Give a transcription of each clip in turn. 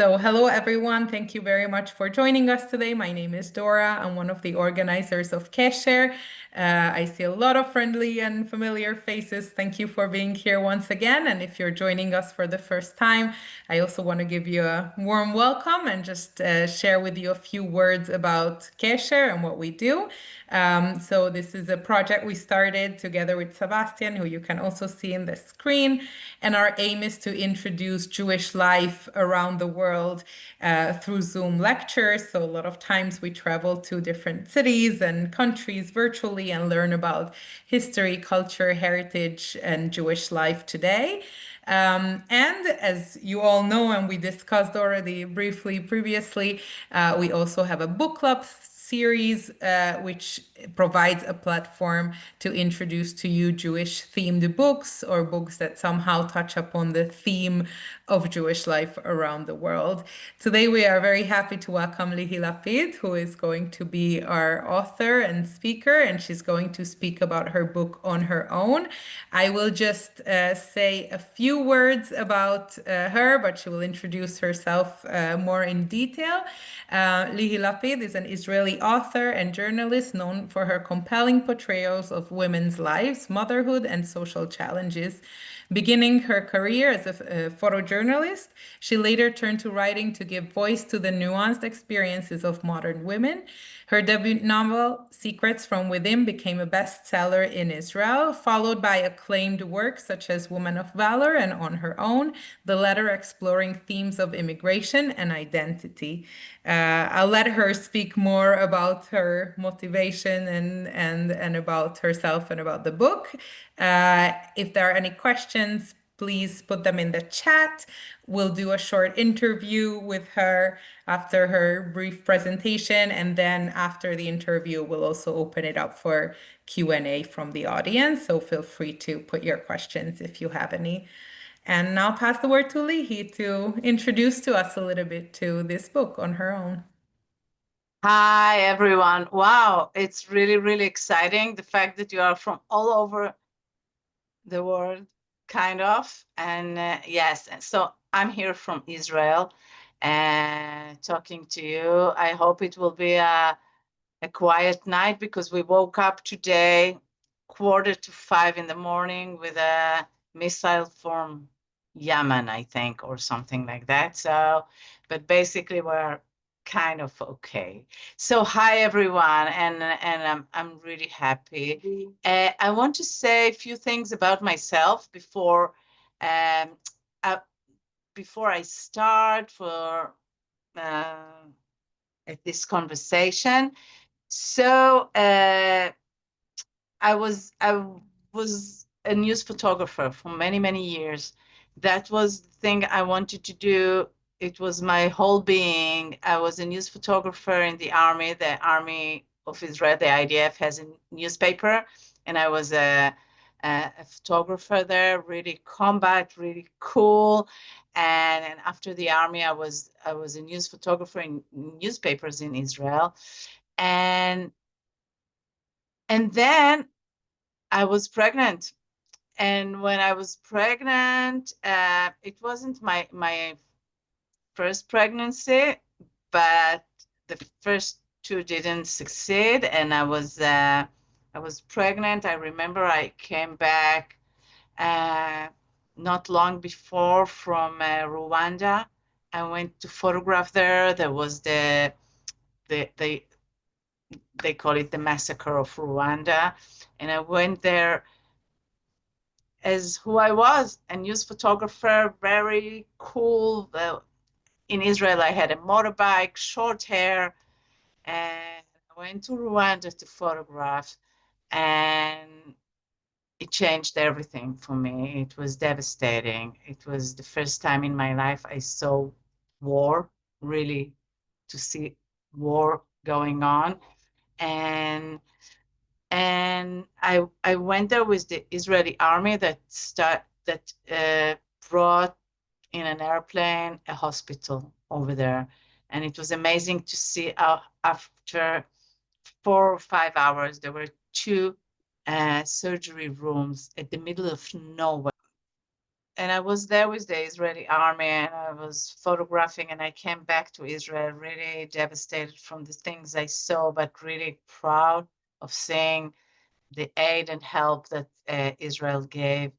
So, hello everyone. Thank you very much for joining us today. My name is Dora. I'm one of the organizers of Qesher. I see a lot of friendly and familiar faces. Thank you for being here once again. And if you're joining us for the first time, I also want to give you a warm welcome and just share with you a few words about Qesher and what we do. So this is a project we started together with Sebastian, who you can also see in the screen. And our aim is to introduce Jewish life around the world through Zoom lectures. So a lot of times we travel to different cities and countries virtually and learn about history, culture, heritage, and Jewish life today. And as you all know, and we discussed already briefly previously, we also have a book club series, which provides a platform to introduce to you Jewish themed books or books that somehow touch upon the theme of Jewish life around the world. Today, we are very happy to welcome Lihi Lapid, who is going to be our author and speaker, and she's going to speak about her book on her own. I will just say a few words about her, but she will introduce herself more in detail. Lihi Lapid is an Israeli author and journalist known for her compelling portrayals of women's lives, motherhood, and social challenges. Beginning her career as a photojournalist, she later turned to writing to give voice to the nuanced experiences of modern women. Her debut novel, Secrets from Within, became a bestseller in Israel, followed by acclaimed works such as Woman of Valor and On Her Own, the latter exploring themes of immigration and identity. I'll let her speak more about her motivation and about herself and about the book. If there are any questions, please put them in the chat. We'll do a short interview with her after her brief presentation, and then after the interview, we'll also open it up for Q&A from the audience. So feel free to put your questions if you have any. And now I'll pass the word to Lihi to introduce to us a little bit to this book on her own. Hi, everyone. Wow, it's really, really exciting. The fact that you are from all over the world, kind of. And yes, so I'm here from Israel and talking to you. I hope it will be a quiet night because we woke up today 4:45 in the morning with a missile from Yemen, I think, or something like that. So, but basically we're kind of okay. So hi everyone, and I'm really happy. I want to say a few things about myself um, before I start for at this conversation. So I was a news photographer for many, many years. That was the thing I wanted to do. It was my whole being. I was a news photographer in the army. The Army of Israel, the IDF, has a newspaper, and I was a photographer there. Really combat, really cool. And after the army, I was a news photographer in newspapers in Israel, and then I was pregnant. And when I was pregnant, it wasn't my first pregnancy, but the first two didn't succeed. And I was pregnant. I remember I came back not long before from Rwanda. I went to photograph there. There was the they call it the massacre of Rwanda, and I went there as who I was, a news photographer, very cool. In Israel, I had a motorbike, short hair, and I went to Rwanda to photograph, and it changed everything for me. It was devastating. It was the first time in my life I saw war, really, to see war going on. And I went there with the Israeli army that brought in an airplane a hospital over there, and it was amazing to see after 4 or 5 hours there were two surgery rooms at the middle of nowhere. and I was there with the Israeli army, and I was photographing, and I came back to Israel really devastated from the things I saw, but really proud of seeing the aid and help that Israel gave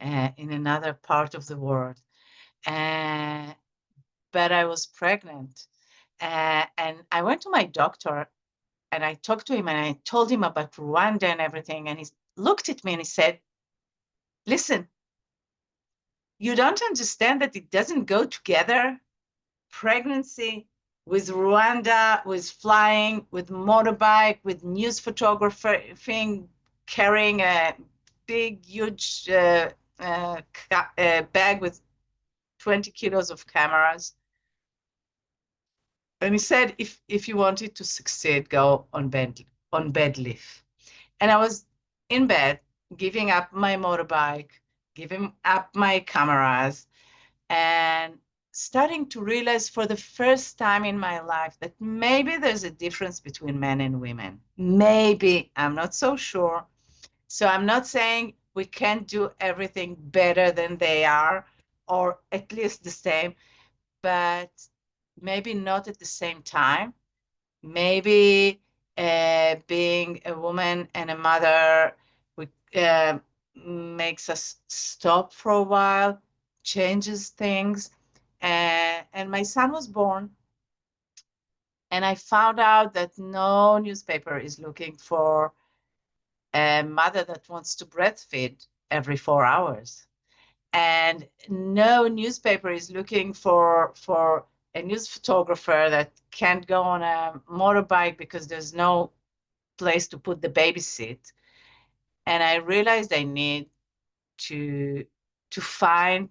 in another part of the world. Uh, but I was pregnant. And I went to my doctor and I talked to him and I told him about Rwanda and everything. And he looked at me and he said, listen, you don't understand that it doesn't go together. Pregnancy with Rwanda, with flying, with motorbike, with news photographing, carrying a big, huge bag with 20 kilos of cameras. And he said, if you wanted to succeed, go on bed leave. And I was in bed, giving up my motorbike, giving up my cameras, and starting to realize for the first time in my life that maybe there's a difference between men and women. Maybe, I'm not so sure. So I'm not saying we can't do everything better than they are, or at least the same, but maybe not at the same time. Maybe being a woman and a mother makes us stop for a while, changes things. And my son was born, and I found out that no newspaper is looking for a mother that wants to breastfeed every 4 hours. And no newspaper is looking for a news photographer that can't go on a motorbike because there's no place to put the baby seat. And I realized I need to find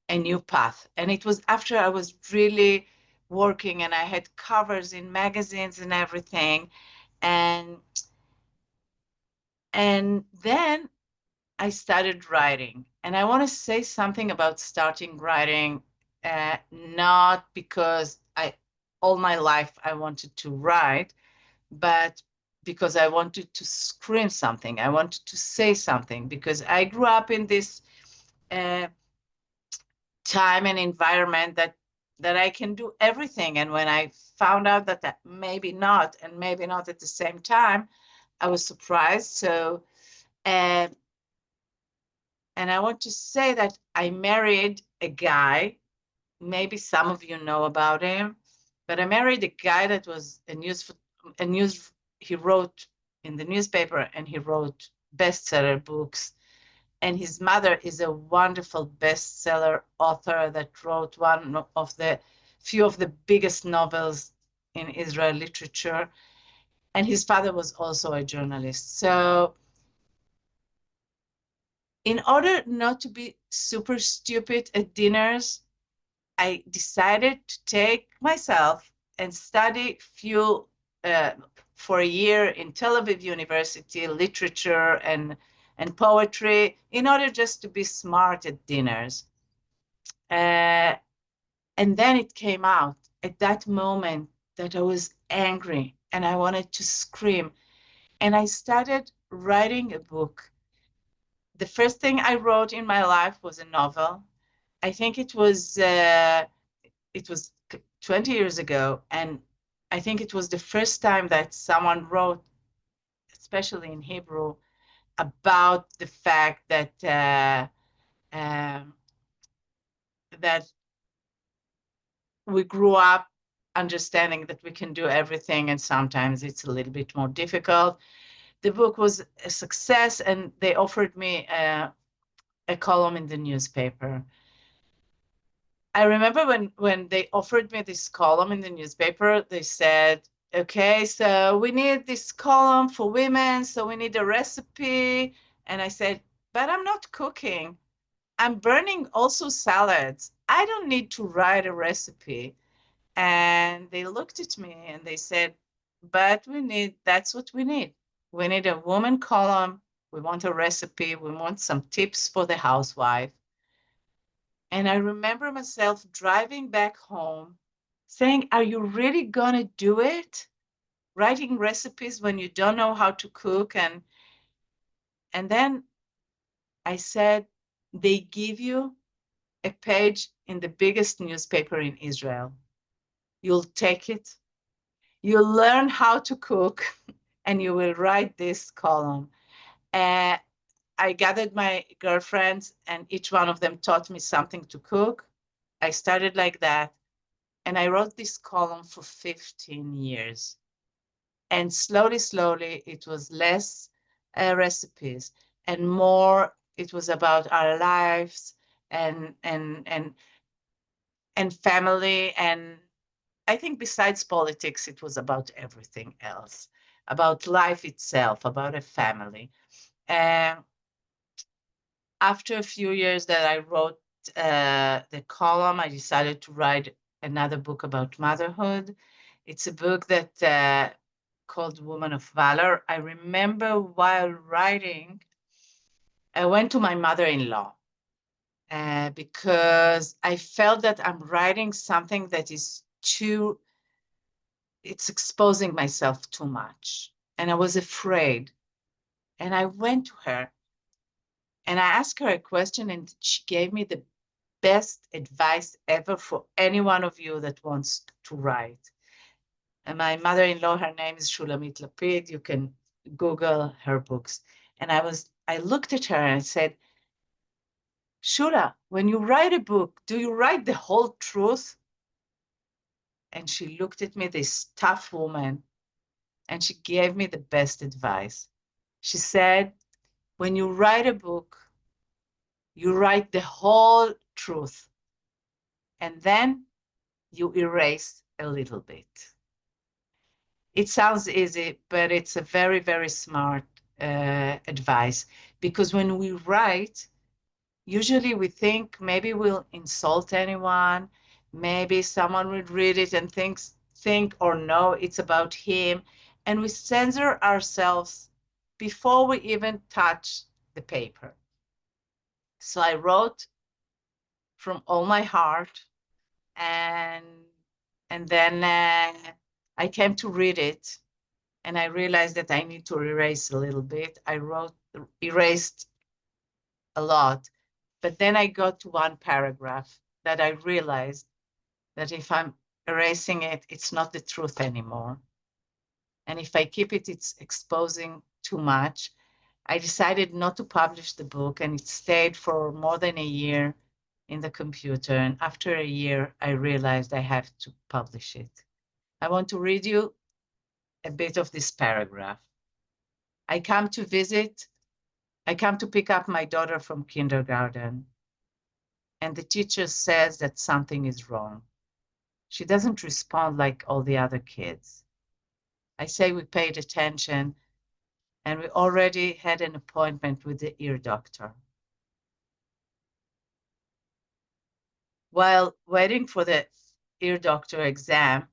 a new path. And it was after I was really working and I had covers in magazines and everything. And then I started writing. And I want to say something about starting writing, not because all my life I wanted to write, but because I wanted to scream something. I wanted to say something because I grew up in this uh, time and environment that I can do everything. And when I found out that maybe not, and maybe not at the same time, I was surprised. So, uh, and I want to say that I married a guy. Maybe some of you know about him, but I married a guy that was a news. He wrote in the newspaper and he wrote bestseller books. And his mother is a wonderful bestseller author that wrote one of the few of the biggest novels in Israel literature. And his father was also a journalist. So in order not to be super stupid at dinners, I decided to take myself and study for a year in Tel Aviv University, literature and poetry, in order just to be smart at dinners. And then it came out at that moment that I was angry and I wanted to scream. And I started writing a book. The first thing I wrote in my life was a novel. I think it was 20 years ago, and I think it was the first time that someone wrote, especially in Hebrew, about the fact um, that we grew up understanding that we can do everything, and sometimes it's a little bit more difficult. The book was a success, and they offered me a column in the newspaper. I remember when they offered me this column in the newspaper, they said, okay, so we need this column for women, so we need a recipe. And I said, but I'm not cooking. I'm burning also salads. I don't need to write a recipe. And they looked at me and they said, but that's what we need. We need a woman column. We want a recipe. We want some tips for the housewife. And I remember myself driving back home saying, are you really going to do it? Writing recipes when you don't know how to cook. And then I said, they give you a page in the biggest newspaper in Israel. You'll take it, you'll learn how to cook, and you will write this column. Uh, I gathered my girlfriends, and each one of them taught me something to cook. I started like that, and I wrote this column for 15 years. And slowly, slowly, it was less recipes and more. It was about our lives and family. And I think besides politics, it was about everything else, about life itself, about a family. And after a few years that I wrote the column, I decided to write another book about motherhood. It's a book that called Woman of Valor. I remember while writing, I went to my mother-in-law because I felt that I'm writing something that is too, it's exposing myself too much. And I was afraid. And I went to her and I asked her a question, and she gave me the best advice ever for any one of you that wants to write. And my mother-in-law, her name is Shulamit Lapid. You can Google her books. And I looked at her and I said, Shula, when you write a book, do you write the whole truth? And she looked at me, this tough woman, and she gave me the best advice. She said, when you write a book, you write the whole truth, and then you erase a little bit. It sounds easy, but it's a very, very smart advice, because when we write, usually we think maybe we'll insult anyone, maybe someone will read it and think or know it's about him, and we censor ourselves before we even touch the paper. So I wrote from all my heart, and then I came to read it, and I realized that I need to erase a little bit. Erased a lot, but then I got to one paragraph that I realized that if I'm erasing it, it's not the truth anymore. And if I keep it, it's exposing too much. I decided not to publish the book, and it stayed for more than a year in the computer. And after a year, I realized I have to publish it. I want to read you a bit of this paragraph. I come to visit, I come to pick up my daughter from kindergarten, and the teacher says that something is wrong. She doesn't respond like all the other kids. I say we paid attention, and we already had an appointment with the ear doctor. While waiting for the ear doctor exam,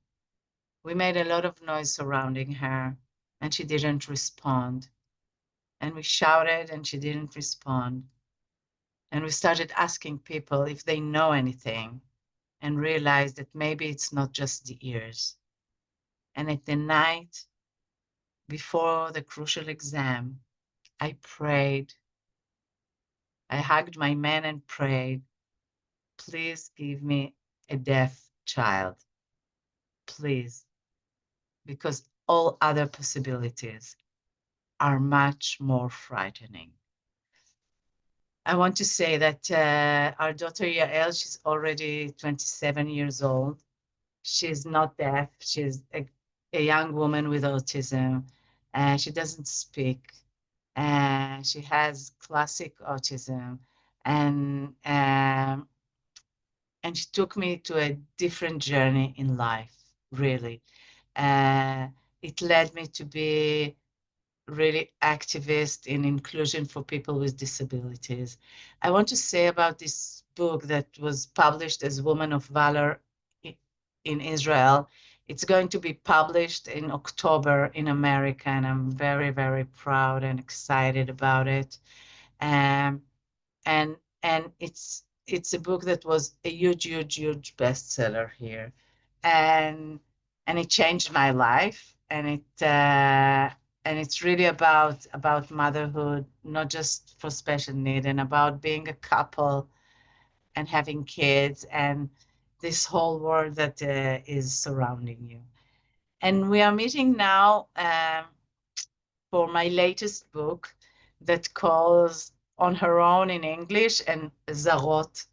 we made a lot of noise surrounding her, and she didn't respond. And we shouted, and she didn't respond. And we started asking people if they know anything, and realized that maybe it's not just the ears. And at the night before the crucial exam, I prayed. I hugged my man and prayed, please give me a deaf child. Please. Because all other possibilities are much more frightening. I want to say that our daughter Yael, she's already 27 years old. She's not deaf. She's a young woman with autism. She doesn't speak. She has classic autism. And, um, and she took me to a different journey in life, really. It led me to be really activist in inclusion for people with disabilities. I want to say about this book that was published as Woman of Valor in Israel. It's going to be published in October in America, and I'm very, very proud and excited about it. Um, and it's a book that was a huge, huge, huge bestseller here, and it changed my life, and and it's really about motherhood, not just for special need, and about being a couple and having kids and this whole world that is surrounding you. And we are meeting now for my latest book that calls On Her Own in English and Zarot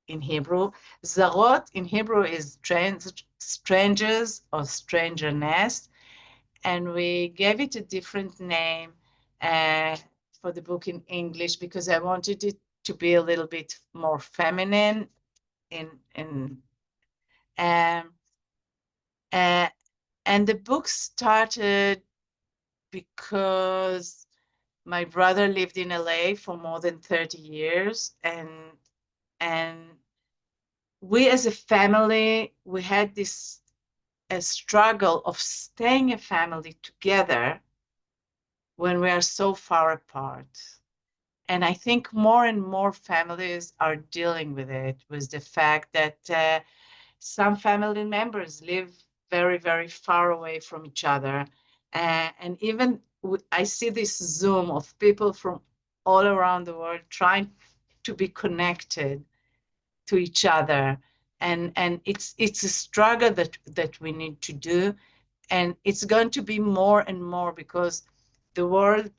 in Hebrew. Zarot in Hebrew is strangers or stranger nest, and we gave it a different name uh, for the book in English because I wanted it to be a little bit more feminine in um, uh, and the book started because my brother lived in LA for more than 30 years, and we as a family, we had this a struggle of staying a family together when we are so far apart. And I think more and more families are dealing with it, with the fact that some family members live very, very far away from each other. And even I see this Zoom of people from all around the world trying to be connected to each other. And it's a struggle that we need to do. And it's going to be more and more because the world,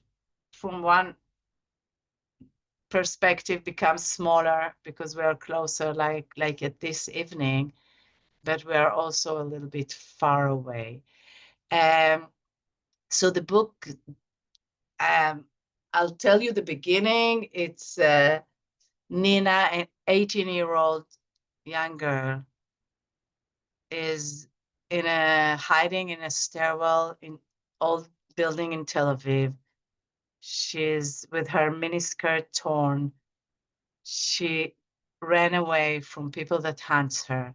from one perspective, becomes smaller because we are closer, like at this evening, but we are also a little bit far away. Um, so the book, um, I'll tell you the beginning. It's Nina, an 18-year-old young girl, is in a hiding in a stairwell in old building in Tel Aviv. She's with her miniskirt torn. She ran away from people that hunts her.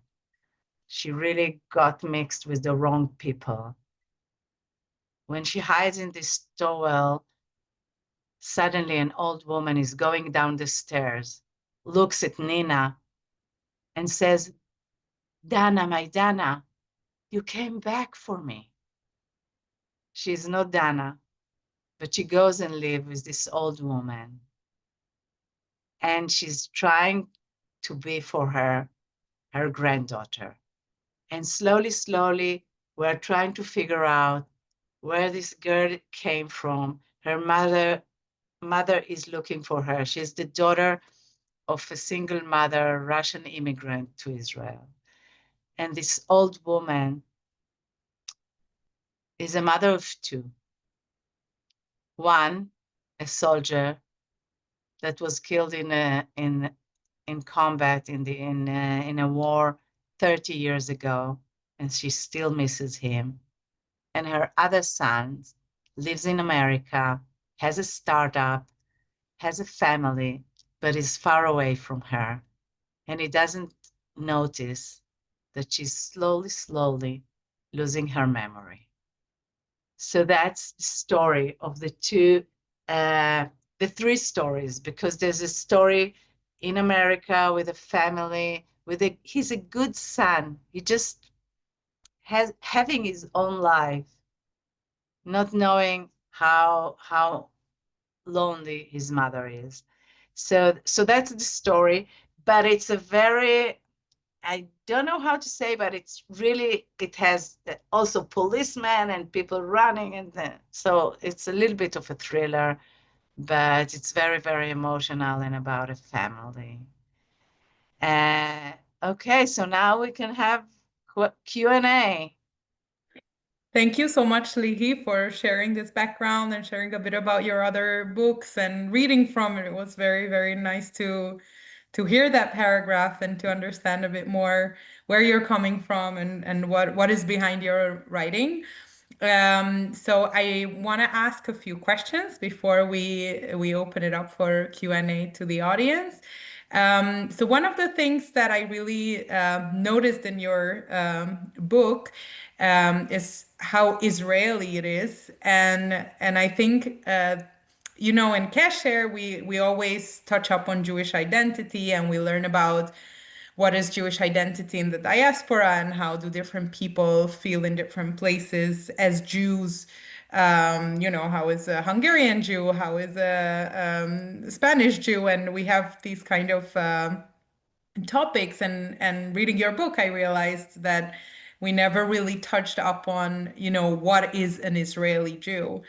She really got mixed with the wrong people. When she hides in this stairwell, suddenly an old woman is going down the stairs, looks at Nina, and says, Dana, my Dana, you came back for me. She's not Dana, but she goes and lives with this old woman. And she's trying to be for her granddaughter. And slowly, slowly, we're trying to figure out where this girl came from. Her mother is looking for her. She's the daughter of a single mother, Russian immigrant to Israel. And this old woman is a mother of two. One, a soldier that was killed in combat in a war 30 years ago, and she still misses him. And her other son lives in America, has a startup, has a family, but is far away from her. And he doesn't notice that she's slowly, slowly losing her memory. So that's the story of the three stories, because there's a story in America with a family, he's a good son. He just has having his own life, not knowing how lonely his mother is. So that's the story, but it's a very, I don't know how to say, but it has also policemen and people running, so it's a little bit of a thriller, but it's very, very emotional and about a family. Uh, okay, so now we can have Q&A. Thank you so much, Lihi, for sharing this background and sharing a bit about your other books and reading from it. It was very, very nice to hear that paragraph and to understand a bit more where you're coming from and what is behind your writing. So I want to ask a few questions before we open it up for Q&A to the audience. So one of the things that I really noticed in your book is how Israeli it is, and I think in Qesher we always touch up on Jewish identity and we learn about what is Jewish identity in the diaspora and how do different people feel in different places as Jews. How is a Hungarian Jew? How is a Spanish Jew? And we have these kind of topics. And reading your book, I realized that we never really touched upon, what is an Israeli Jew.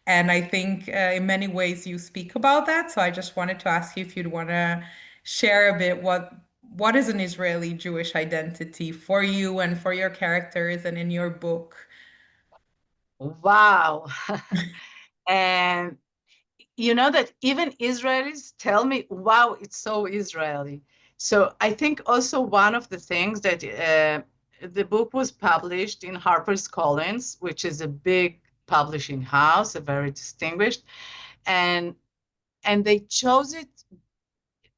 And I think in many ways you speak about that. So I just wanted to ask you if you'd want to share a bit what is an Israeli Jewish identity for you and for your characters and in your book. Wow. And you know that even Israelis tell me, wow, it's so Israeli. So I think also one of the things that the book was published in HarperCollins, which is a big publishing house, a very distinguished, and they chose it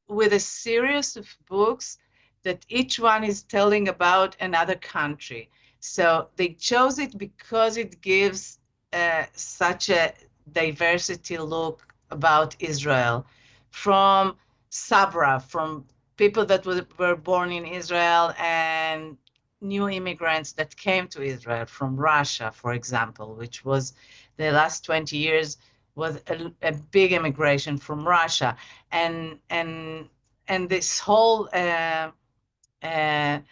with a series of books that each one is telling about another country. So they chose it because it gives such a diversity look about Israel from Sabra, from people that were born in Israel and new immigrants that came to Israel from Russia, for example, which was the last 20 years was a big immigration from Russia, and this whole uh, Tel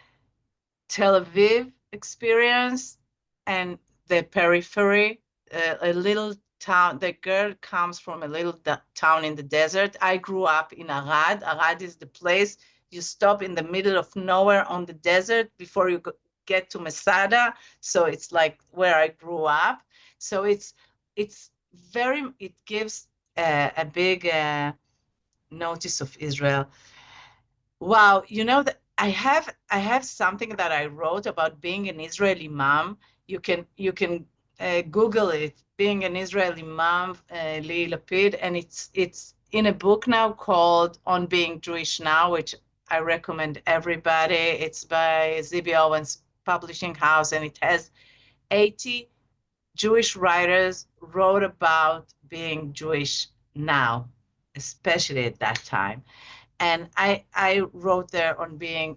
Aviv experience and the periphery, a little town. The girl comes from a little town in the desert. I grew up in Arad. Arad is the place you stop in the middle of nowhere on the desert before you get to Masada. So it's like where I grew up. So it's it gives a big notice of Israel. Wow, you know that I have something that I wrote about being an Israeli mom. You can Google it, being an Israeli mom, Lihi Lapid, and it's in a book now called On Being Jewish Now, which I recommend everybody. It's by Zibi Owens Publishing House, and it has 80 Jewish writers wrote about being Jewish now, especially at that time. And I wrote there on being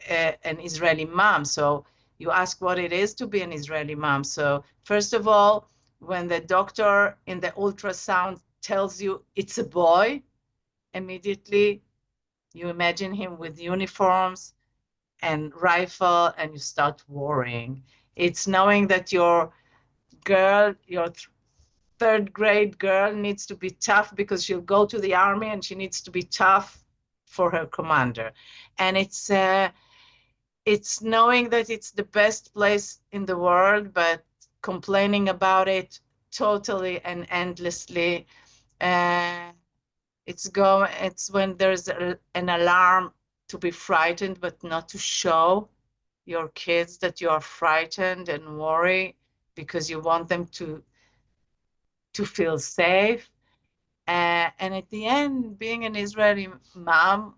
an Israeli mom. So you ask what it is to be an Israeli mom. So first of all, when the doctor in the ultrasound tells you it's a boy, immediately you imagine him with uniforms and rifle and you start worrying. It's knowing that your girl, your third grade girl needs to be tough because she'll go to the army and she needs to be tough for her commander. And it's knowing that it's the best place in the world, but complaining about it totally and endlessly. Uh, it's when there's an alarm to be frightened, but not to show your kids that you are frightened and worry because you want them to feel safe. And at the end, being an Israeli mom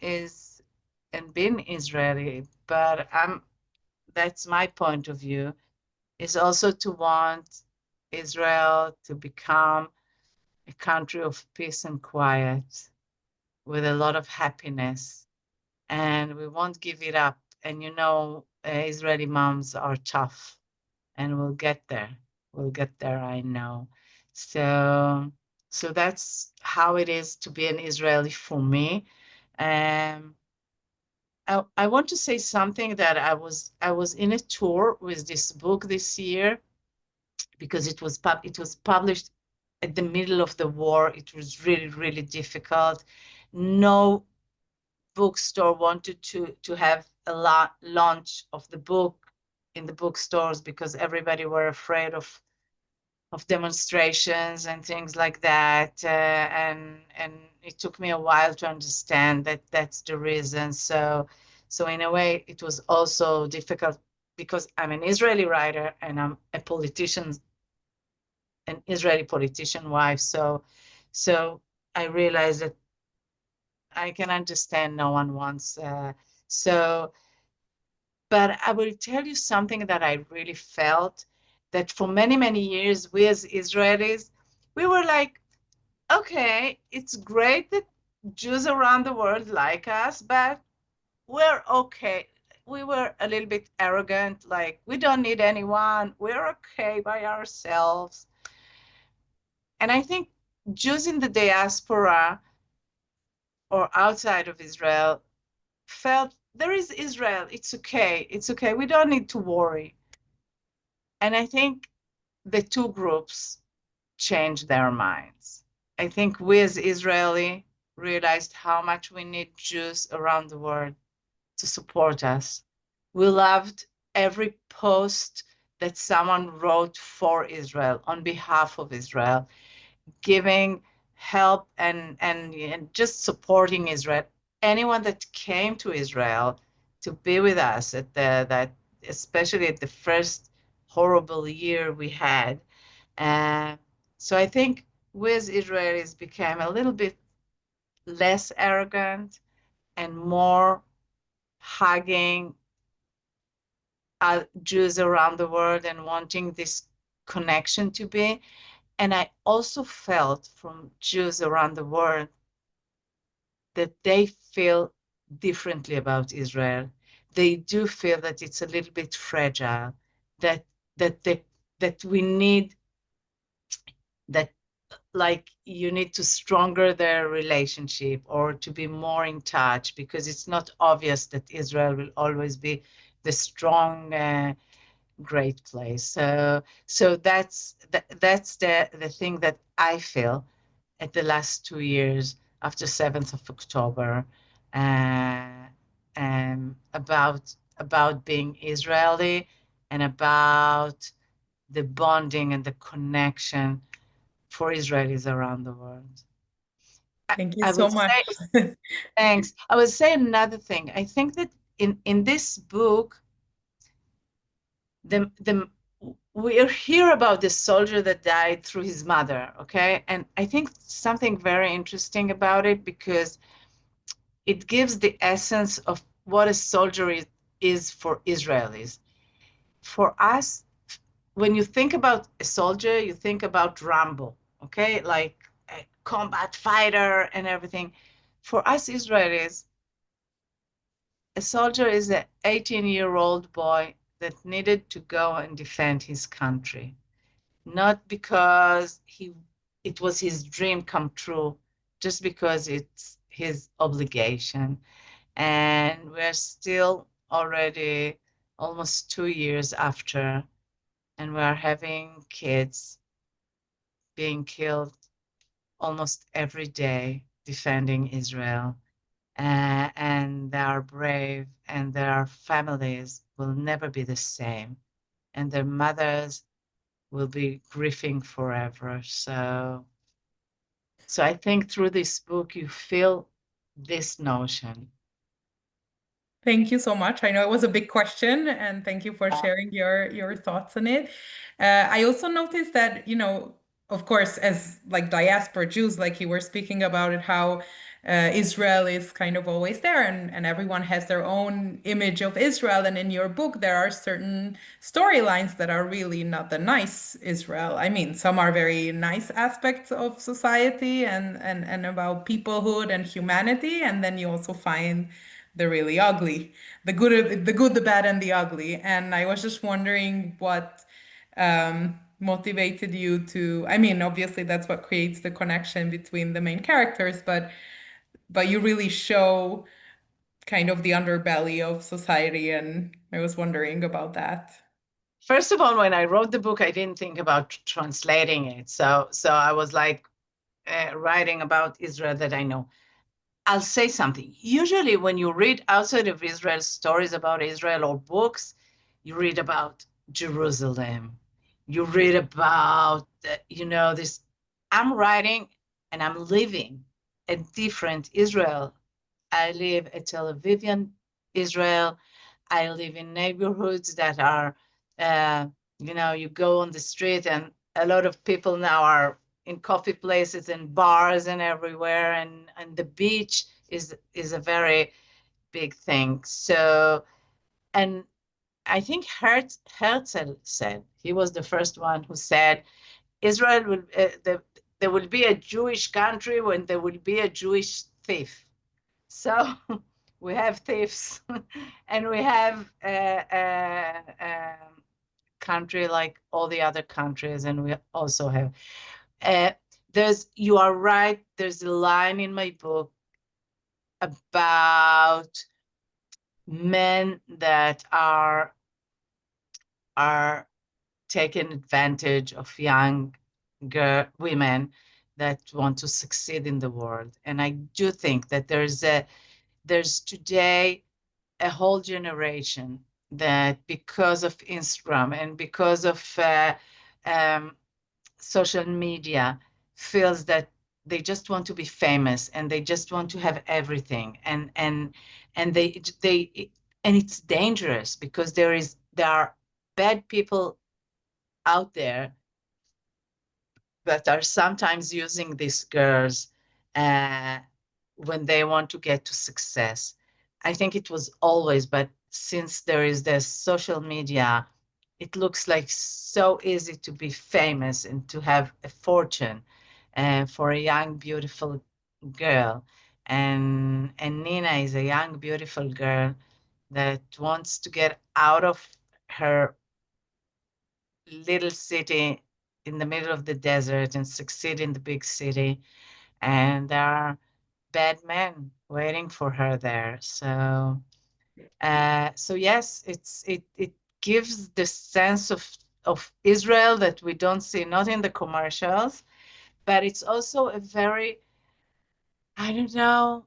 is, and being Israeli, but that's my point of view, is also to want Israel to become a country of peace and quiet with a lot of happiness. And we won't give it up. And Israeli moms are tough and we'll get there. We'll get there, I know. So, so that's how it is to be an Israeli for me. Um, I want to say something that I was in a tour with this book this year because it was published at the middle of the war. It was really difficult. No bookstore wanted to have a launch of the book in the bookstores because everybody were afraid of demonstrations and things like that. And it took me a while to understand that that's the reason. So in a way, it was also difficult because I'm an Israeli writer and I'm a politician, an Israeli politician wife. So I realized that I can understand no one wants. So, but I will tell you something that I really felt that for many years, we as Israelis, we were like, okay, it's great that Jews around the world like us, but we're okay. we were a little bit arrogant, like we don't need anyone, we're okay by ourselves. And I think Jews in the diaspora or outside of Israel felt there is Israel, it's okay, we don't need to worry. And I think the two groups changed their minds. I think we as Israeli realized how much we need Jews around the world to support us. We loved every post that someone wrote for Israel, on behalf of Israel, giving help and just supporting Israel. Anyone that came to Israel to be with us at that, especially at the first horrible year we had. Uh, so I think we as Israelis became a little bit less arrogant and more hugging Jews around the world and wanting this connection to be. And I also felt from Jews around the world that they feel differently about Israel. They do feel that it's a little bit fragile, that that they, that we need that like you need to stronger their relationship or to be more in touch, because it's not obvious that Israel will always be the strong great place. So that's the thing that I feel at the last 2 years after 7th of October, uh, about being Israeli and about the bonding and the connection for Israelis around the world. Thank you I so would much. say, thanks. I would say another thing. I think that in this book, the we hear about the soldier that died through his mother, okay? And I think something very interesting about it, because it gives the essence of what a soldier is for Israelis. For us, when you think about a soldier, you think about Rambo, okay? Like a combat fighter and everything. For us Israelis, a soldier is an 18-year-old boy that needed to go and defend his country, not because it was his dream come true, just because it's his obligation. And we're still already almost 2 years after, and we're having kids being killed almost every day defending Israel. And they are brave, and their families will never be the same, and their mothers will be grieving forever. So I think through this book you feel this notion. Thank you so much. I know it was a big question, and thank you for sharing your thoughts on it. I also noticed that, of course, as like diaspora Jews, like you were speaking about it, how Israel is kind of always there, and everyone has their own image of Israel. And in your book, there are certain storylines that are really not the nice Israel. I mean, some are very nice aspects of society and about peoplehood and humanity, and then you also find the really ugly, the good, the bad, and the ugly. And I was just wondering what motivated you to, I mean, obviously that's what creates the connection between the main characters, but you really show kind of the underbelly of society, and I was wondering about that. First of all, when I wrote the book, I didn't think about translating it. So I was like writing about Israel that I know. I'll say something. Usually, when you read outside of Israel stories about Israel or books, you read about Jerusalem. You read about, this. I'm writing and I'm living a different Israel. I live a Tel Avivian Israel. I live in neighborhoods that are, you go on the street and a lot of people now are in coffee places and bars and everywhere, and the beach is a very big thing. So, and I think Herzl said, he was the first one who said Israel will there will be a Jewish country when there will be a Jewish thief. So we have thieves, and we have a country like all the other countries, and we also have. Uh, you are right. There's a line in my book about men that are taking advantage of young women that want to succeed in the world. And I do think that there's today a whole generation that, because of Instagram and because of um, social media, feels that they just want to be famous and they just want to have everything, and they and it's dangerous because there are bad people out there that are sometimes using these girls uh, when they want to get to success. I think it was always, but since there is this social media, it looks like so easy to be famous and to have a fortune for a young, beautiful girl. And Nina is a young, beautiful girl that wants to get out of her little city in the middle of the desert and succeed in the big city. And there are bad men waiting for her there. So yes, it gives the sense of Israel that we don't see, not in the commercials, but it's also a very, I don't know,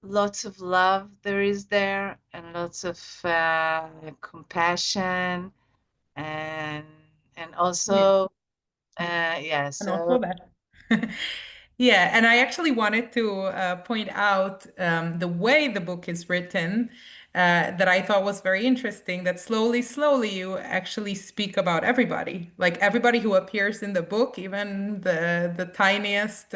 lots of love there is there, and lots of compassion, and and Yeah, also yeah. and So also that. Yeah, and I actually wanted to point out the way the book is written that I thought was very interesting. That slowly, slowly, you actually speak about everybody, like everybody who appears in the book, even the tiniest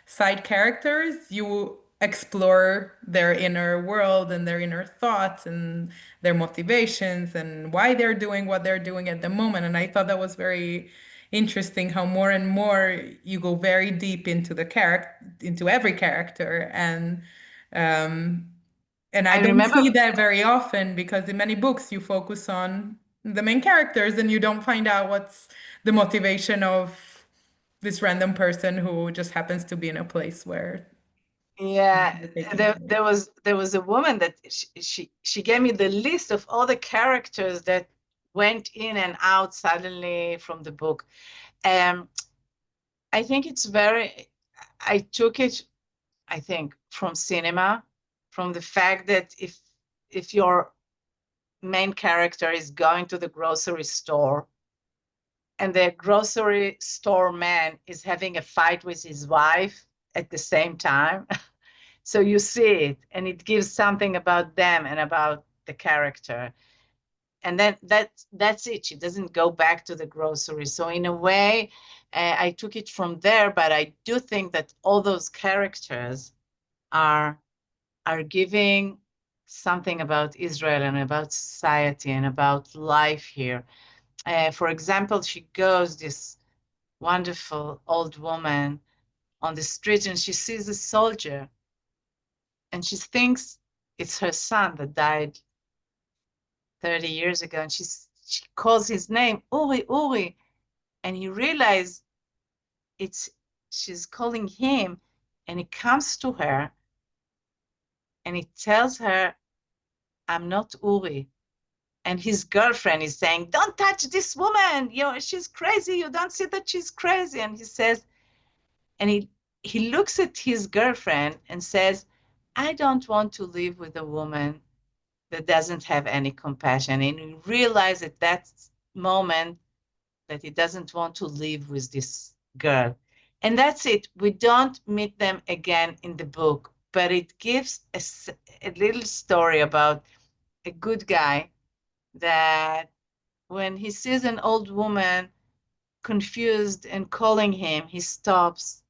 side characters. You explore their inner world and their inner thoughts and their motivations and why they're doing what they're doing at the moment. And I thought that was very interesting how more and more you go very deep into the character, into every character, um and I I don't remember, see that very often because in many books you focus on the main characters and you don't find out what's the motivation of this random person who just happens to be in a place where yeah, they're taking there, place. there was a woman that she gave me the list of all the characters that went in and out suddenly from the book. Um, I think it's very, I took it, I think, from cinema, from the fact that if your main character is going to the grocery store and the grocery store man is having a fight with his wife at the same time, so you see it and it gives something about them and about the character, and then that's it. She doesn't go back to the grocery. So in a way, I took it from there, but I do think that all those characters are are giving something about Israel and about society and about life here. For example, she goes, this wonderful old woman, on the street, and she sees a soldier, and she thinks it's her son that died 30 years ago, and she calls his name, Uri, Uri, and he realizes it's she's calling him, and he comes to her and he tells her, I'm not Uri. And his girlfriend is saying, don't touch this woman, she's crazy, you don't see that she's crazy. And he says, and he looks at his girlfriend and says, I don't want to live with a woman that doesn't have any compassion. And he realized at that moment that he doesn't want to live with this girl. And that's it. We don't meet them again in the book, but it gives a little story about a good guy that when he sees an old woman confused and calling him, he stops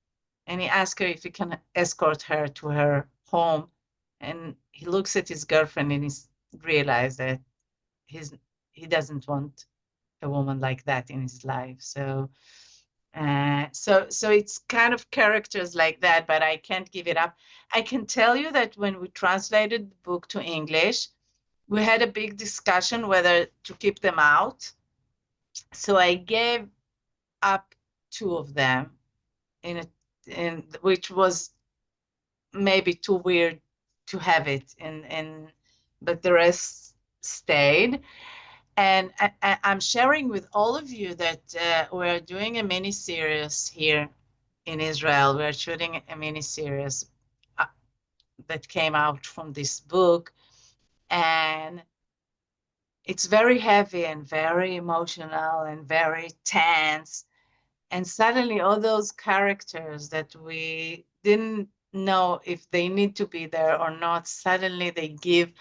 and he asks her if he can escort her to her home. And he looks at his girlfriend and he realizes that he's he doesn't want a woman like that in his life. So So it's kind of characters like that, but I can't give it up. I can tell you that when we translated the book to English, we had a big discussion whether to keep them out. So I gave up two of them in a, in which was maybe too weird to have it in, but the rest stayed. And I'm sharing with all of you that we're doing a mini series here in Israel. We're shooting a mini series that came out from this book, and it's very heavy and very emotional and very tense. And suddenly, all those characters that we didn't know if they need to be there or not, suddenly they give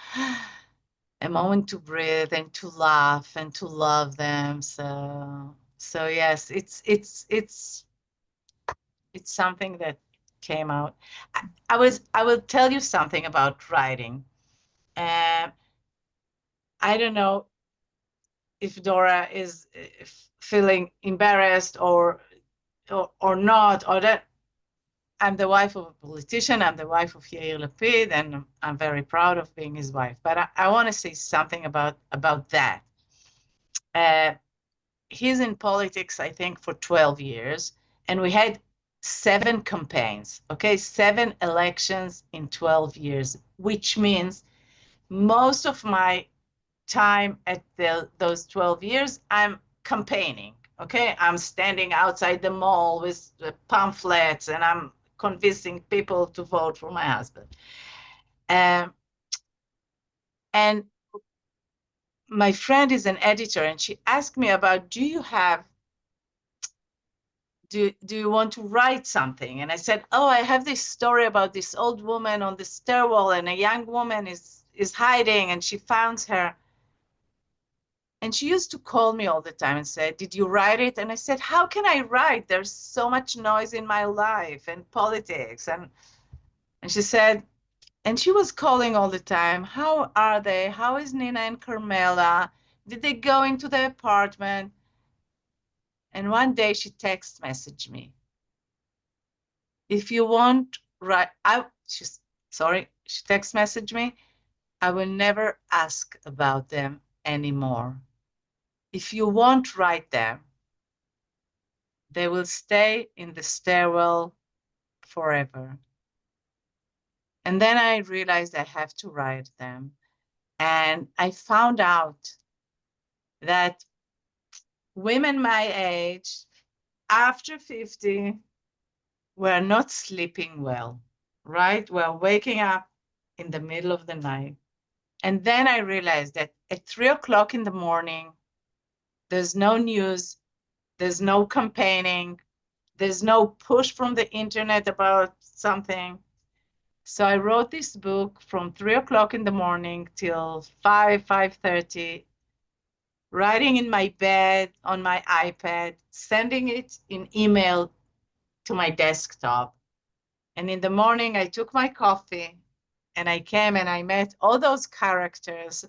a moment to breathe and to laugh and to love them. So yes, it's something that came out. I will tell you something about writing. Uh, I don't know if Dora is feeling embarrassed or not, or that I'm the wife of a politician. I'm the wife of Yair Lapid, and I'm very proud of being his wife. But I want to say something about that. Uh, he's in politics, I think, for 12 years, and we had 7 campaigns. Okay, 7 elections in 12 years, which means most of my time at those 12 years, I'm campaigning. Okay, I'm standing outside the mall with the pamphlets and I'm convincing people to vote for my husband. Um, and my friend is an editor, and she asked me about, do you want to write something? And I said, oh, I have this story about this old woman on the stairwell, and a young woman is hiding, and she finds her. And she used to call me all the time and say, did you write it? And I said, how can I write? There's so much noise in my life and politics. And she said, and she was calling all the time, how are they? How is Nina and Carmela? Did they go into the apartment? And one day she text messaged me. If you want, write, she text messaged me, I will never ask about them anymore. If you won't write them, they will stay in the stairwell forever. And then I realized I have to write them. And I found out that women my age, after 50, were not sleeping well, right? We're waking up in the middle of the night. And then I realized that at 3 o'clock in the morning, there's no news, there's no campaigning, there's no push from the internet about something. So I wrote this book from 3 o'clock in the morning till 5:30, writing in my bed on my iPad, sending it in email to my desktop. And in the morning, I took my coffee and I came and I met all those characters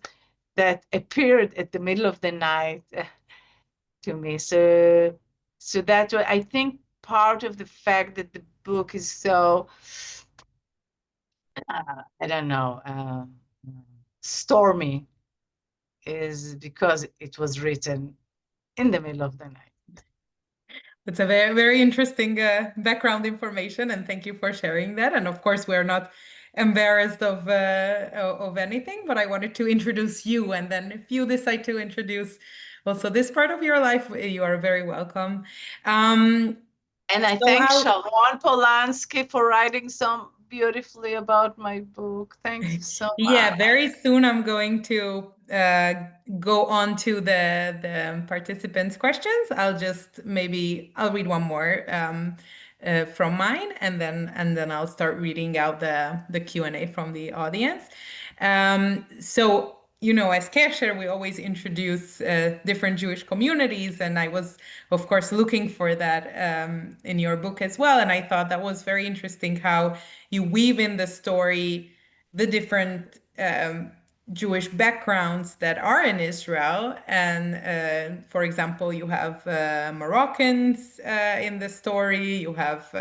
that appeared at the middle of the night to me. So that's what I think part of the fact that the book is so I don't know, stormy is because it was written in the middle of the night. It's a very, very interesting background information, and thank you for sharing that. And of course, we're not embarrassed of anything, but I wanted to introduce you, and then if you decide to introduce also this part of your life, you are very welcome. Um, And I so thank I'll Sharon Polanski for writing so beautifully about my book. Thank you so Yeah, much. very soon I'm going to go on to the participants' questions. I'll read one more from mine, and then I'll start reading out the Q&A from the audience. So as Qesher, we always introduce different Jewish communities, and I was, of course, looking for that in your book as well, and I thought that was very interesting how you weave in the story the different Jewish backgrounds that are in Israel. And for example, you have Moroccans in the story, you have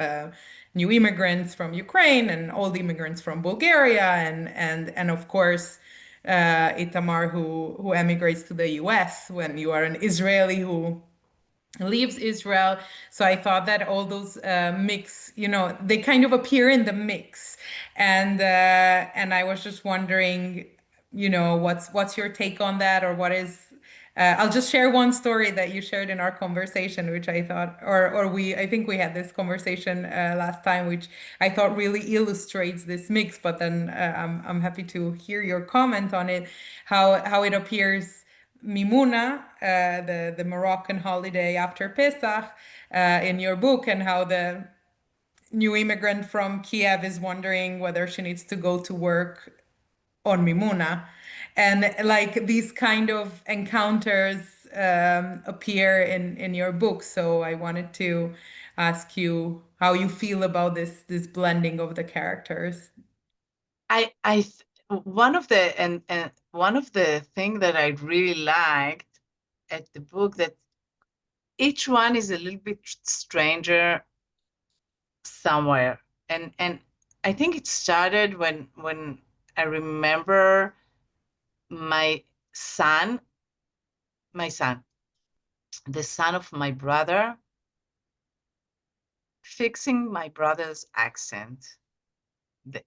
new immigrants from Ukraine and old immigrants from Bulgaria, and of course, Itamar who emigrates to the US when you are an Israeli who leaves Israel. So I thought that all those mix, they kind of appear in the mix, and I was just wondering, what's your take on that, or what is? I'll just share one story that you shared in our conversation, which I thought, I think we had this conversation last time, which I thought really illustrates this mix. But then I'm happy to hear your comment on it, how it appears Mimuna, the Moroccan holiday after Pesach, in your book, and how the new immigrant from Kiev is wondering whether she needs to go to work on Mimuna. And like these kind of encounters appear in your book. So I wanted to ask you how you feel about this blending of the characters. One of the and one of the thing that I really liked at the book, that each one is a little bit stranger somewhere. And I think it started when I remember my son, my son, the son of my brother, fixing my brother's accent.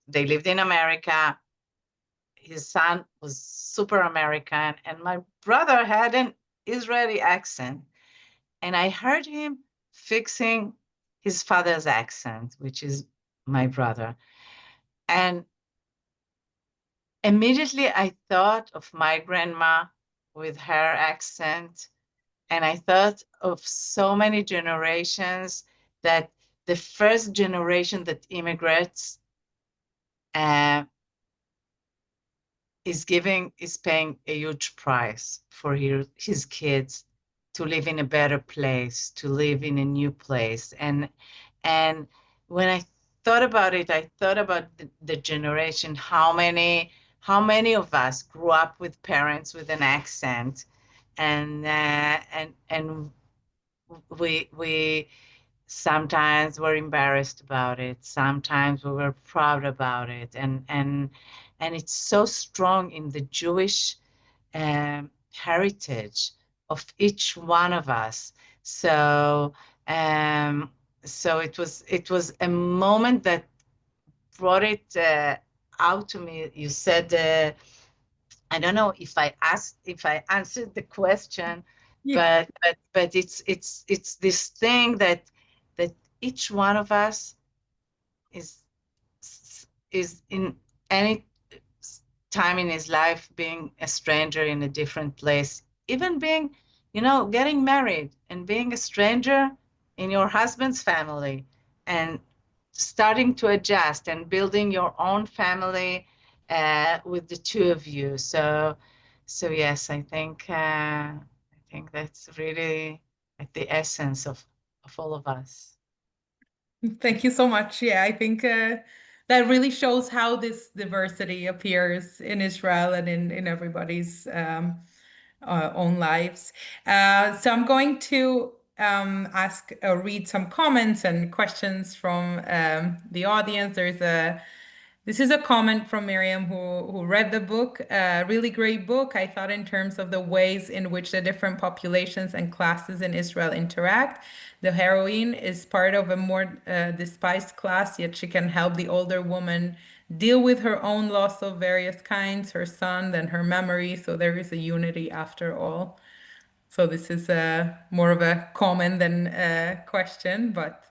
They lived in America. His son was super American, and my brother had an Israeli accent. And I heard him fixing his father's accent, which is my brother. And immediately I thought of my grandma with her accent. And I thought of so many generations, that the first generation that immigrates uh, is paying a huge price for his kids to live in a better place, to live in a new place. And when I thought about it, I thought about the generation, how many of us grew up with parents with an accent, and we sometimes were embarrassed about it, sometimes we were proud about it, and it's so strong in the Jewish heritage of each one of us. So um, so it was a moment that brought it out to me. You said, I don't know if I answered the question, Yeah. but it's this thing that each one of us is is in any time in his life being a stranger in a different place, even being, getting married and being a stranger in your husband's family, and starting to adjust and building your own family with the two of you. So yes, I think that's really at the essence of all of us. Thank you so much. Yeah, I think that really shows how this diversity appears in Israel and in everybody's own lives. So I'm going to read some comments and questions from the audience. This is a comment from Miriam who read the book. A really great book, I thought, in terms of the ways in which the different populations and classes in Israel interact. The heroine is part of a more despised class, yet she can help the older woman deal with her own loss of various kinds, her son, then her memory. So there is a unity after all. So this is more of a comment than a question, but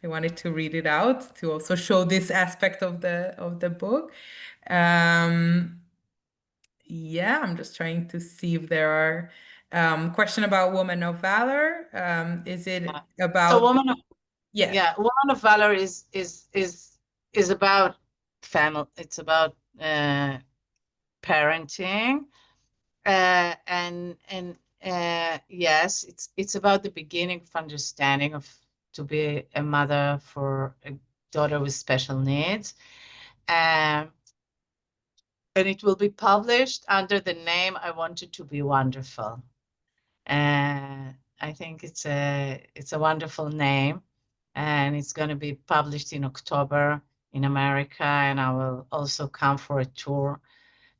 I wanted to read it out to also show this aspect of the book. Um, yeah, I'm just trying to see if there are question about woman of valor. Is Yeah. it So about woman of yeah? Yeah, Woman of Valor is about family. It's about parenting, and yes, it's about the beginning of understanding of to be a mother for a daughter with special needs. Um, and it will be published under the name I Want It to Be Wonderful. I think it's a wonderful name, and it's going to be published in October in America, and I will also come for a tour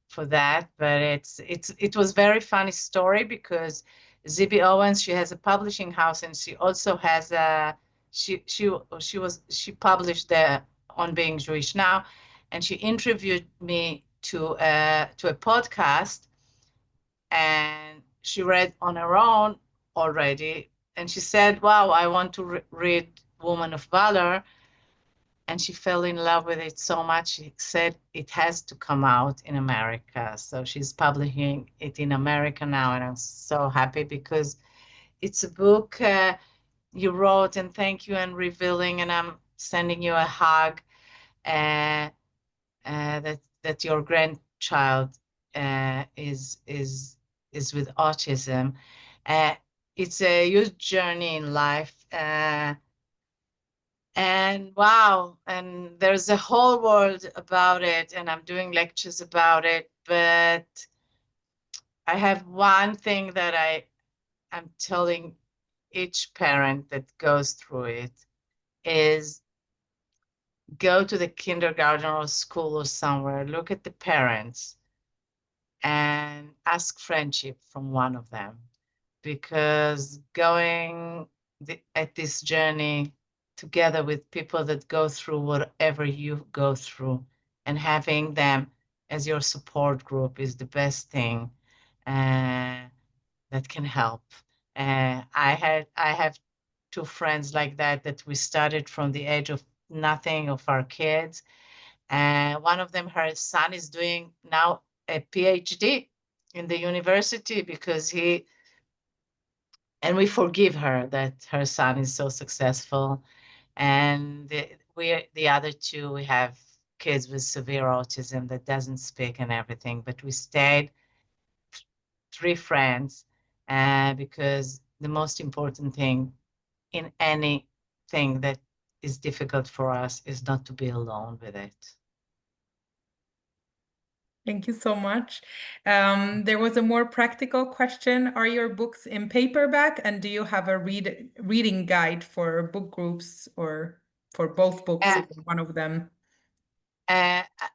for that. But it was very funny story because Zibi Owens, she has a publishing house, and she also has a she published the On Being Jewish Now, and she interviewed me to a podcast, and she read on her own already, and she said, wow, I want to read Woman of Valor, and she fell in love with it so much she said it has to come out in America. So she's publishing it in America now, and I'm so happy because it's a book you wrote, and thank you, and revealing, and I'm sending you a hug, uh, that your grandchild is with autism. Uh, it's a huge journey in life, and wow, and there's a whole world about it, and I'm doing lectures about it. But I have one thing that I'm telling each parent that goes through it is go to the kindergarten or school or somewhere, look at the parents and ask friendship from one of them, because going at this journey together with people that go through whatever you go through, and having them as your support group is the best thing that can help. I have two friends like that we started from the age of nothing of our kids, and one of them, her son is doing now a PhD in the university because and we forgive her that her son is so successful. And the other two, we have kids with severe autism that doesn't speak and everything, but we stayed three friends, because the most important thing in anything that is difficult for us is not to be alone with it. Thank you so much. There was a more practical question. Are your books in paperback, and do you have a reading guide for book groups or for both books, Uh, even one of them?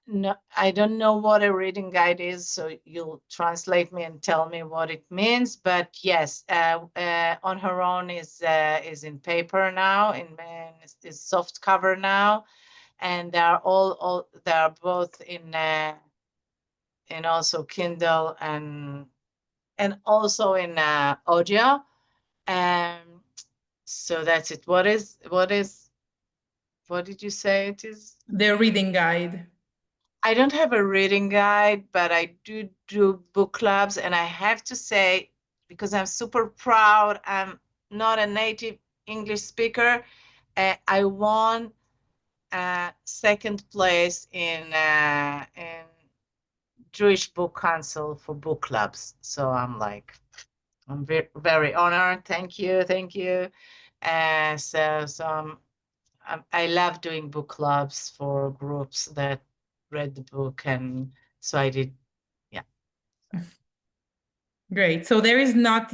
no, I don't know what a reading guide is, so you'll translate me and tell me what it means. But yes, On Her Own is in paper now, is soft cover now, and they are all they are both in also Kindle and also in audio. Um, so that's it. What did you say it is? The reading guide. I don't have a reading guide, but I do book clubs. And I have to say, because I'm super proud, I'm not a native English speaker. I won second place in Jewish Book Council for book clubs. So I'm very honored. Thank you, thank you. I love doing book clubs for groups that read the book, and so I did. Yeah. Great. So there is not,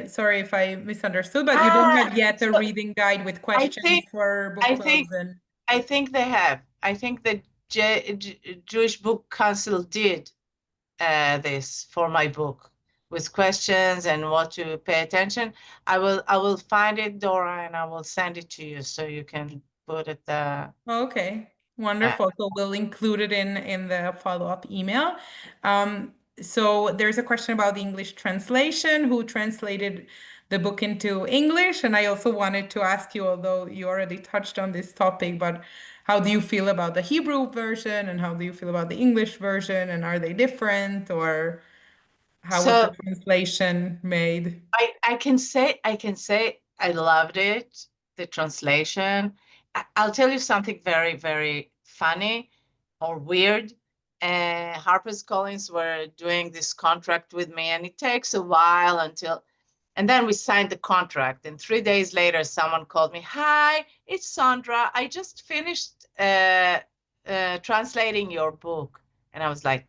sorry if I misunderstood, but you don't Ah, have yet a so reading guide with I questions think for book I clubs think and I think they have. I think the Jewish Book Council did this for my book with questions and what to pay attention. I will find it, Dora, and I will send it to you so you can put it. Okay, Uh, wonderful. So we'll include it in the follow-up email. So there's a question about the English translation, who translated the book into English? And I also wanted to ask you, although you already touched on this topic, but how do you feel about the Hebrew version and how do you feel about the English version? And are they different, or how was the so translation made? I can say I loved it, the translation. I'll tell you something very, very funny or weird. HarperCollins were doing this contract with me, and it takes a while and then we signed the contract. And 3 days later, someone called me, "Hi, it's Sandra. I just finished translating your book." And I was like,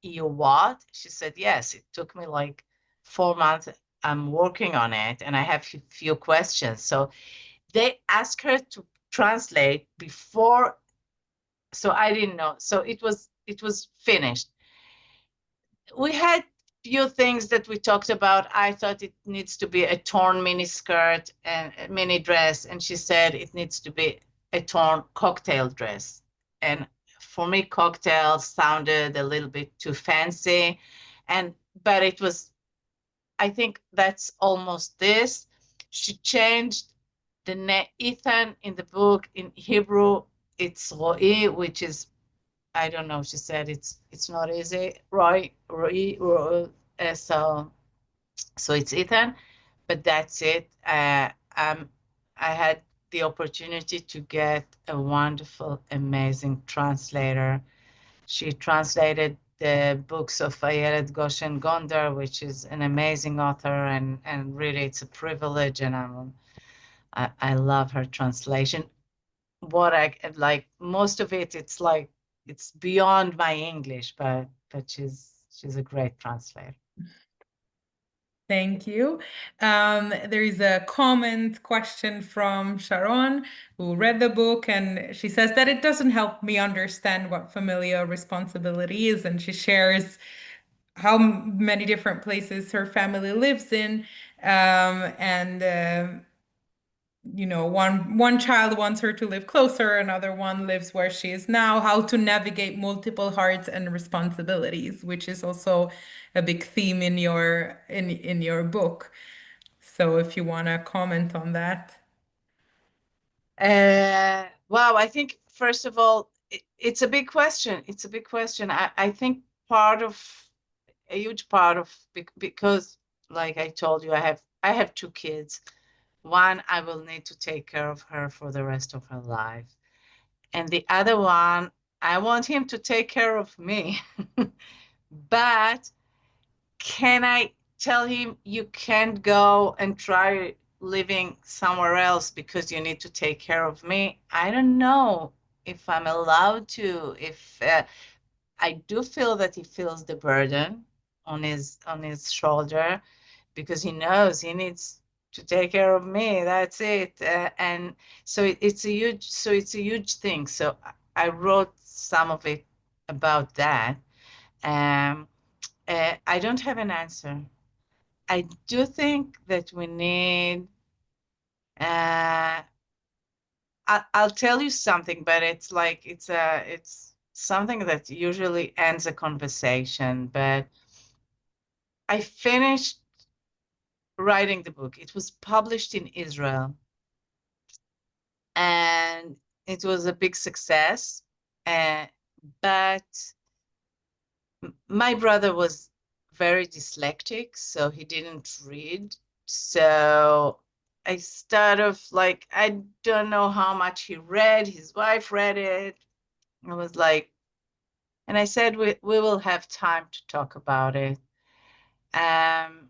You what? She said, yes, it took me like 4 months. I'm working on it and I have a few questions. So they asked her to translate before, so I didn't know. So it was finished. We had few things that we talked about. I thought it needs to be a torn mini skirt and a mini dress, and she said it needs to be a torn cocktail dress. And for me, cocktail sounded a little bit too fancy, and but it was. I think that's almost this. She changed the name Ethan in the book in Hebrew. It's Ro'i, which is I don't know. She said it's not easy. Roy. So it's Ethan, but that's it. I had the opportunity to get a wonderful, amazing translator. She translated the books of Ayelet Goshen Gonder, which is an amazing author, and really it's a privilege, and I love her translation. What I like most of it, it's like it's beyond my English, but she's a great translator. Thank you. There is a comment question from Sharon, who read the book, and she says that it doesn't help me understand what familial responsibility is, and she shares how many different places her family lives in, and one child wants her to live closer, another one lives where she is now, how to navigate multiple hearts and responsibilities, which is also a big theme in your book. So if you want to comment on that. Wow, I think first of all, it's a big question. It's a big question. I think part of a huge part of because, like I told you, I have two kids. One, I will need to take care of her for the rest of her life, and the other one, I want him to take care of me. But can I tell him you can't go and try living somewhere else because you need to take care of me? I don't know if I'm allowed to. If I do feel that he feels the burden on his shoulder because he knows he needs to take care of me. That's it. And so it's a huge thing. So I wrote some of it about that. Um, I don't have an answer. I do think that we need. Uh, I'll tell you something, but it's like it's something that usually ends a conversation. But I finished writing the book. It was published in Israel, and it was a big success. Uh, but my brother was very dyslexic, so he didn't read. So I started like, I don't know how much he read. His wife read it. I was like, and I said, we will have time to talk about it. Um,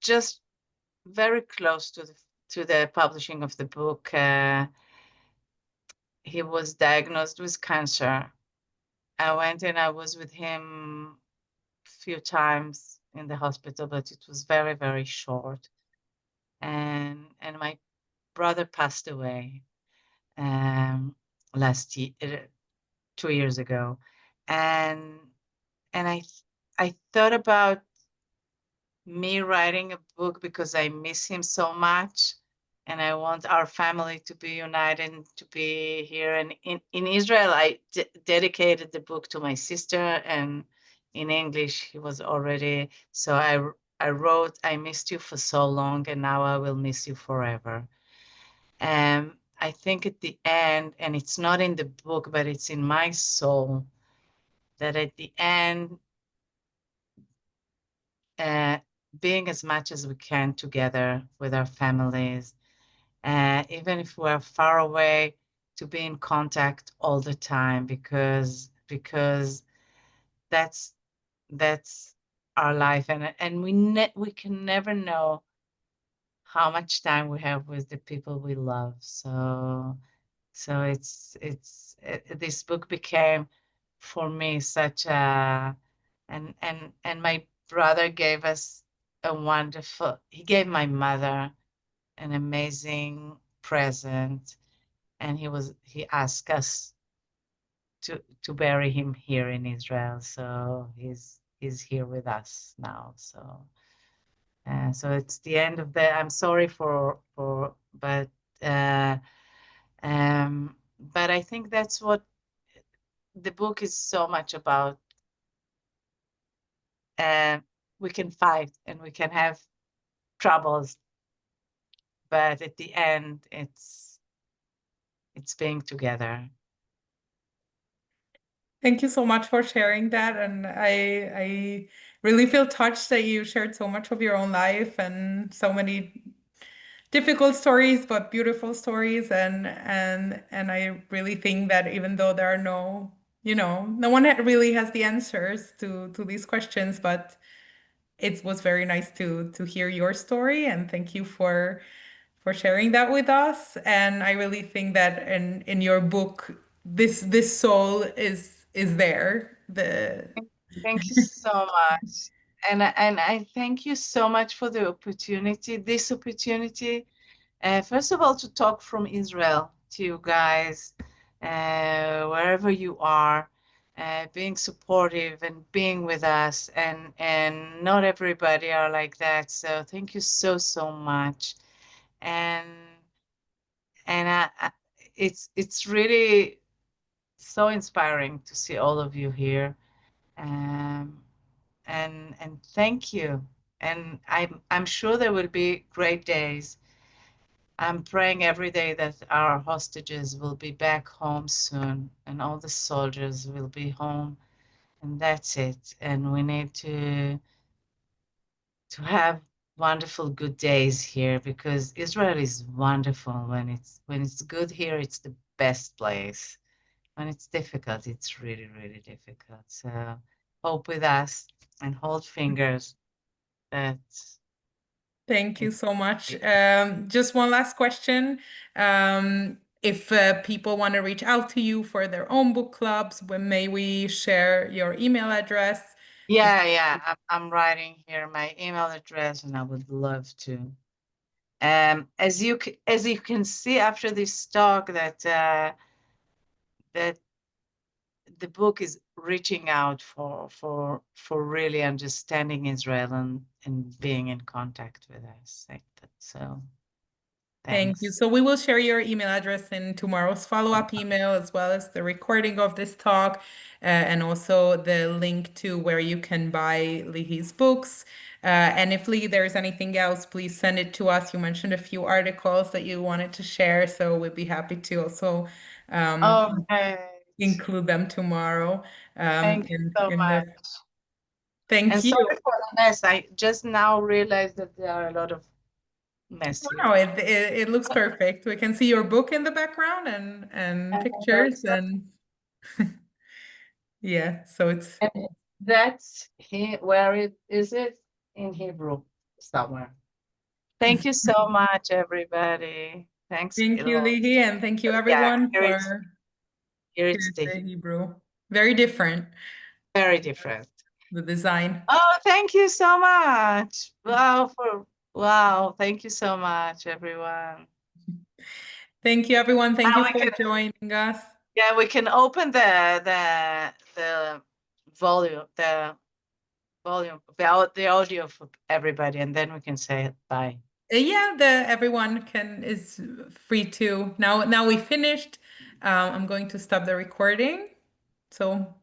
just very close to the publishing of the book, he was diagnosed with cancer. I went and I was with him few times in the hospital, but it was very, very short. And my brother passed away um, last year, 2 years ago, and and I thought about me writing a book because I miss him so much, and I want our family to be united and to be here. And in Israel, I dedicated the book to my sister, and in English, he was already. So I wrote, "I missed you for so long, and now I will miss you forever." I think at the end, and it's not in the book, but it's in my soul, that at the end, uh, being as much as we can together with our families, even if we're far away, to be in contact all the time because that's that's our life, and we can never know how much time we have with the people we love. So this book became for me such a, and my brother gave us a wonderful, he gave my mother an amazing present, and he asked us to bury him here in Israel. So he's here with us now. So it's the end of the. I'm sorry uh, but I think that's what the book is so much about. And we can fight and we can have troubles, but at the end, it's being together. Thank you so much for sharing that. And I really feel touched that you shared so much of your own life and so many difficult stories, but beautiful stories. And I really think that even though there are no one really has the answers to these questions, but it was very nice to hear your story. And thank you for sharing that with us. And I really think that in your book, this soul is there. The Thank you so much. And I thank you so much for the opportunity, this opportunity. First of all, to talk from Israel to you guys, wherever you are, being supportive and being with us. And not everybody are like that. So thank you so, so much. And and it's really so inspiring to see all of you here. Um, and thank you. And I'm sure there will be great days. I'm praying every day that our hostages will be back home soon and all the soldiers will be home, and that's it. And we need to have wonderful good days here, because Israel is wonderful. When it's good here, it's the best place. When it's difficult, it's really, really difficult. So hope with us and hold fingers that Thank you it, so much. Just one last question. If people want to reach out to you for their own book clubs, when may we share your email address? If yeah, I'm writing here my email address, and I would love to. As you can see after this talk, that the book is reaching out for really understanding Israel and being in contact with us like that. So Thank you. thanks. So we will share your email address in tomorrow's follow-up email, as well as the recording of this talk, and also the link to where you can buy Lihi's books. And if Lee, there's anything else, please send it to us. You mentioned a few articles that you wanted to share, so we'd be happy to also Okay. include them tomorrow. Thank you so In the much. And Thank you. sorry for the mess. I just now realized that there are a lot of mess here. No, it looks perfect. We can see your book in the background and And pictures and yeah, so it's that's where it is it in Hebrew somewhere. Thank you so much, everybody. Thanks thank a you, lot. Lihi, and thank you Yeah, everyone here it's for here it's here's the the Hebrew. Very different, very different. the design. Oh, thank you so much. Wow, thank you so much, everyone. Thank you, everyone. Thank Now you we for can joining us. yeah, we can open the volume, the audio for everybody, and then we can say bye. Yeah, the everyone can is free to now. Now we finished. I'm going to stop the recording. So